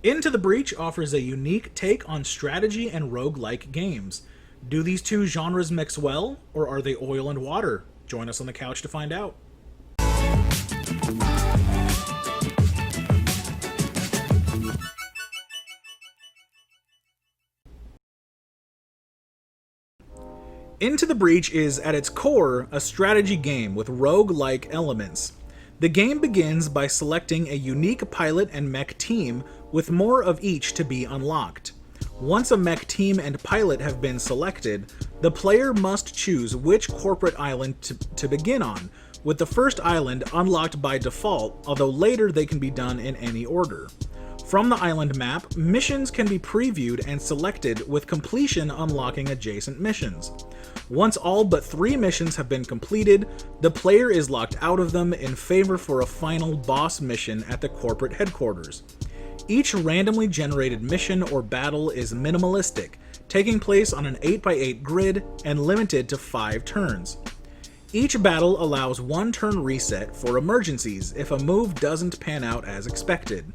Into the Breach offers a unique take on strategy and roguelike games. Do these two genres mix well, or are they oil and water? Join us on the couch to find out. Into the Breach is, at its core, a strategy game with rogue-like elements. The game begins by selecting a unique pilot and mech team, with more of each to be unlocked. Once a mech team and pilot have been selected, the player must choose which corporate island to begin on, with the first island unlocked by default, although later they can be done in any order. From the island map, missions can be previewed and selected, with completion unlocking adjacent missions. Once all but 3 missions have been completed, the player is locked out of them in favor for a final boss mission at the corporate headquarters. Each randomly generated mission or battle is minimalistic, taking place on an 8x8 grid and limited to 5 turns. Each battle allows 1 turn reset for emergencies if a move doesn't pan out as expected.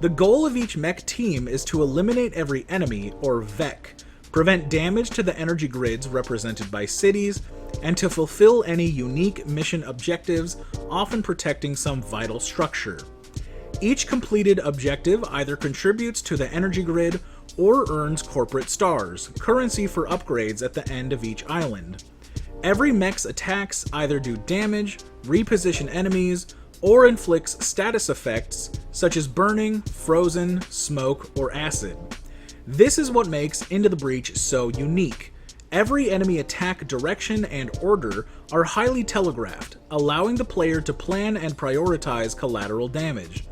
The goal of each mech team is to eliminate every enemy, or VEC, prevent damage to the energy grids represented by cities, and to fulfill any unique mission objectives, often protecting some vital structure. Each completed objective either contributes to the energy grid or earns corporate stars, currency for upgrades at the end of each island. Every mech's attacks either do damage, reposition enemies, or inflicts status effects such as burning, frozen, smoke, or acid. This is what makes Into the Breach so unique. Every enemy attack direction and order are highly telegraphed, allowing the player to plan and prioritize collateral damage.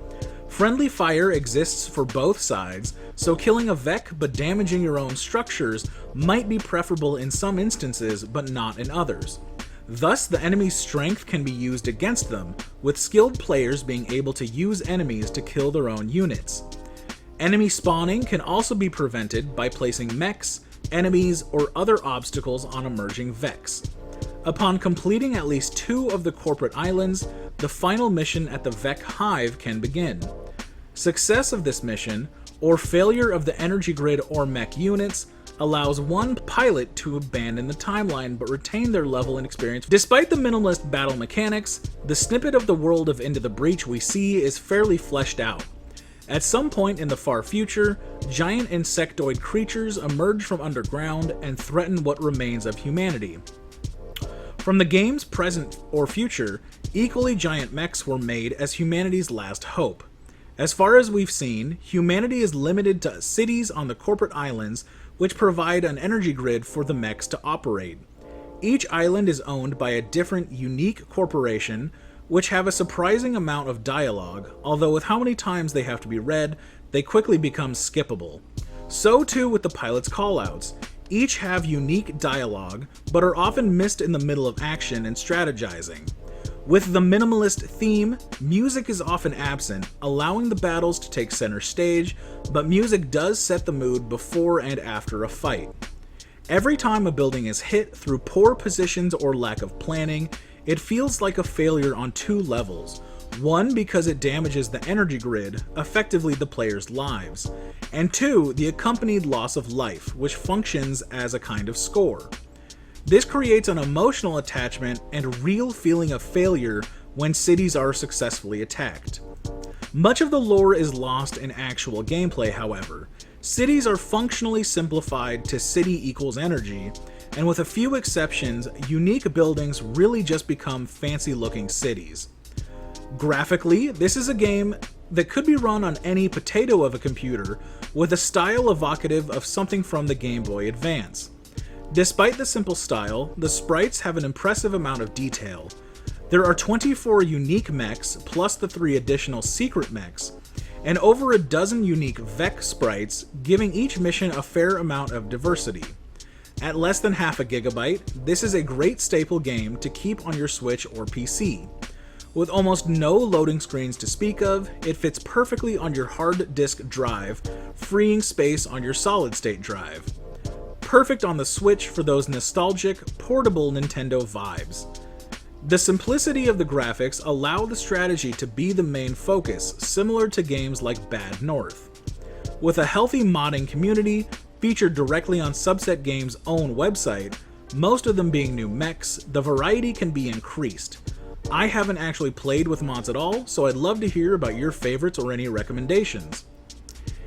Friendly fire exists for both sides, so killing a VEC but damaging your own structures might be preferable in some instances but not in others. Thus, the enemy's strength can be used against them, with skilled players being able to use enemies to kill their own units. Enemy spawning can also be prevented by placing mechs, enemies, or other obstacles on emerging VECs. Upon completing at least 2 of the corporate islands, the final mission at the VEC Hive can begin. Success of this mission, or failure of the energy grid or mech units, allows one pilot to abandon the timeline but retain their level and experience. Despite the minimalist battle mechanics, the snippet of the world of Into the Breach we see is fairly fleshed out. At some point in the far future, giant insectoid creatures emerge from underground and threaten what remains of humanity. From the game's present or future, equally giant mechs were made as humanity's last hope. As far as we've seen, humanity is limited to cities on the corporate islands, which provide an energy grid for the mechs to operate. Each island is owned by a different, unique corporation, which have a surprising amount of dialogue, although with how many times they have to be read, they quickly become skippable. So too with the pilot's callouts. Each have unique dialogue, but are often missed in the middle of action and strategizing. With the minimalist theme, music is often absent, allowing the battles to take center stage, but music does set the mood before and after a fight. Every time a building is hit through poor positions or lack of planning, it feels like a failure on 2 levels. One, because it damages the energy grid, effectively the player's lives, and 2, the accompanied loss of life, which functions as a kind of score. This creates an emotional attachment and real feeling of failure when cities are successfully attacked. Much of the lore is lost in actual gameplay, however. Cities are functionally simplified to city equals energy, and with a few exceptions, unique buildings really just become fancy-looking cities. Graphically, this is a game that could be run on any potato of a computer, with a style evocative of something from the Game Boy Advance. Despite the simple style, the sprites have an impressive amount of detail. There are 24 unique mechs, plus the 3 additional secret mechs, and over a dozen unique VEC sprites, giving each mission a fair amount of diversity. At less than half a gigabyte, this is a great staple game to keep on your Switch or PC. With almost no loading screens to speak of, it fits perfectly on your hard disk drive, freeing space on your solid-state drive. Perfect on the Switch for those nostalgic, portable Nintendo vibes. The simplicity of the graphics allow the strategy to be the main focus, similar to games like Bad North. With a healthy modding community featured directly on Subset Games' own website, most of them being new mechs, the variety can be increased. I haven't actually played with mods at all, so I'd love to hear about your favorites or any recommendations.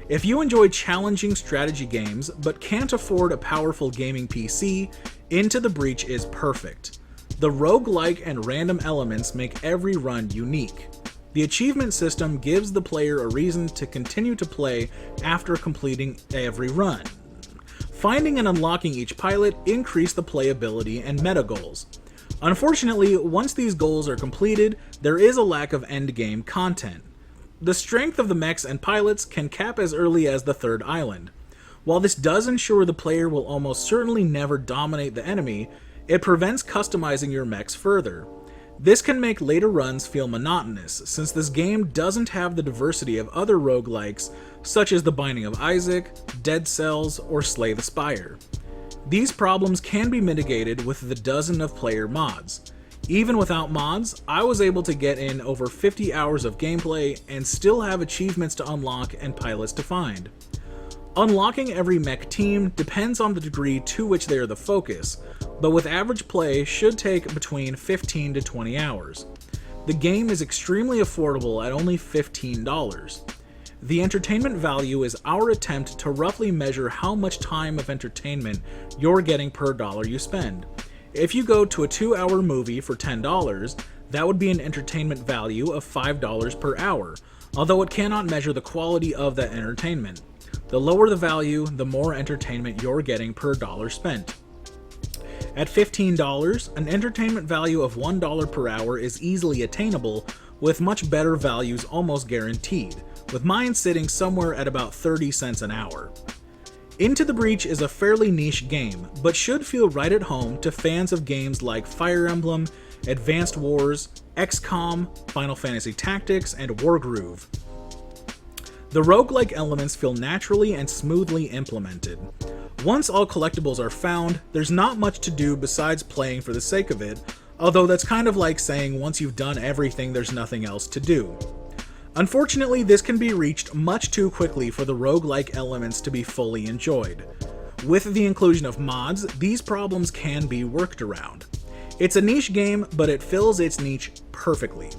If you enjoy challenging strategy games but can't afford a powerful gaming PC, Into the Breach is perfect. The roguelike and random elements make every run unique. The achievement system gives the player a reason to continue to play after completing every run. Finding and unlocking each pilot increase the playability and meta goals. Unfortunately, once these goals are completed, there is a lack of endgame content. The strength of the mechs and pilots can cap as early as the third island. While this does ensure the player will almost certainly never dominate the enemy, it prevents customizing your mechs further. This can make later runs feel monotonous, since this game doesn't have the diversity of other roguelikes such as The Binding of Isaac, Dead Cells, or Slay the Spire. These problems can be mitigated with the dozen of player mods. Even without mods, I was able to get in over 50 hours of gameplay and still have achievements to unlock and pilots to find. Unlocking every mech team depends on the degree to which they are the focus, but with average play should take between 15 to 20 hours. The game is extremely affordable at only $15. The entertainment value is our attempt to roughly measure how much time of entertainment you're getting per dollar you spend. If you go to a 2-hour movie for $10, that would be an entertainment value of $5 per hour, although it cannot measure the quality of that entertainment. The lower the value, the more entertainment you're getting per dollar spent. At $15, an entertainment value of $1 per hour is easily attainable, with much better values almost guaranteed, with mine sitting somewhere at about 30 cents an hour. Into the Breach is a fairly niche game, but should feel right at home to fans of games like Fire Emblem, Advanced Wars, XCOM, Final Fantasy Tactics, and Wargroove. The roguelike elements feel naturally and smoothly implemented. Once all collectibles are found, there's not much to do besides playing for the sake of it, although that's kind of like saying once you've done everything there's nothing else to do. Unfortunately, this can be reached much too quickly for the roguelike elements to be fully enjoyed. With the inclusion of mods, these problems can be worked around. It's a niche game, but it fills its niche perfectly.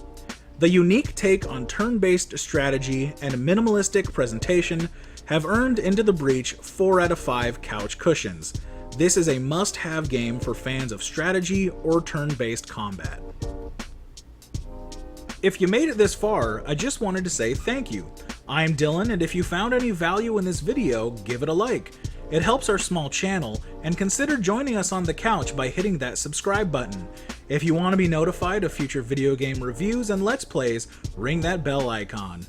The unique take on turn-based strategy and minimalistic presentation have earned Into the Breach 4 out of 5 couch cushions. This is a must-have game for fans of strategy or turn-based combat. If you made it this far, I just wanted to say thank you. I'm Dylan, and if you found any value in this video, give it a like. It helps our small channel, and consider joining us on the couch by hitting that subscribe button. If you want to be notified of future video game reviews and Let's Plays, ring that bell icon.